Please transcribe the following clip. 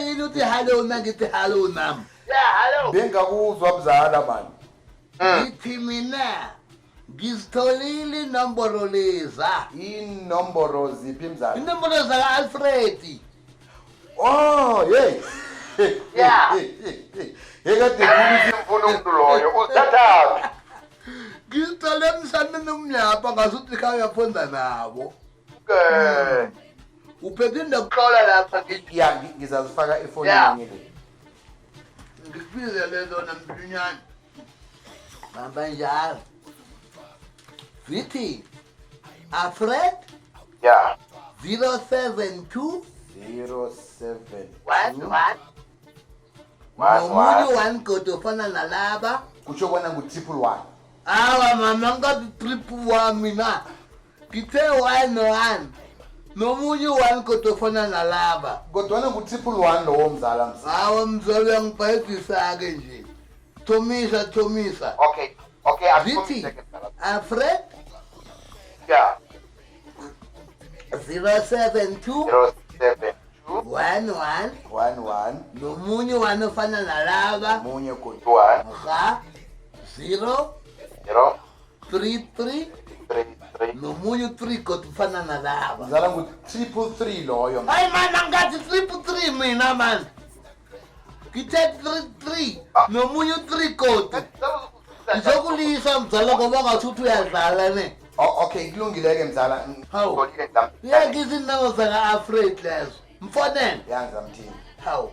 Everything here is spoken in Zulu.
yini uthi hello nangithi hello nami? Yeah, hello. Bengakuzwa mzala man. Ngithi mina ngizitholile inomboro leza. Inomboro ziphi mzala? Inomboro zaka Alfred. Oh, hey. Yeah. Ekade Ngifuna umuntu loyo. Uzithatha. Ngizithole emsana nomnyapha ngasuthi khaya fonda nabo. Okay. Uphethe nokuxola lapha ngithi ya ngizazifaka efonini le. ngikubize lezo namdunyana. Bamba njalo. Vithi Alfred Yeah. 072 072 nomunye one godo fana nalaba. kutsho kona ngu111. Awa mama ngathi triple one mina. Ngithe 1 nomunye one godo fana nalaba. Kodwa ngu111 lowo mzala mzala. Hawa mzala ngibhayidisa ke nje. Thomisa. Okay. Okay, Vithi Alfred Yeah. 072 072 11 nomunye one ofana nalaba. munye kodwa 21 Ga 0 0 33 33 nomunye 3 godo fana nalaba. mzala ngu333 loyo. Hayi man angathi 333 mina man. Ngithe 33 nomunye 3 godo. Ngizokulisa mzala ngoba ngathi uyadlala ne. Okay kulungile ke mzala. Hawu. Yakizi indawo zaka Alfred lezo. Mfonele. Yanza mthini. Hawu.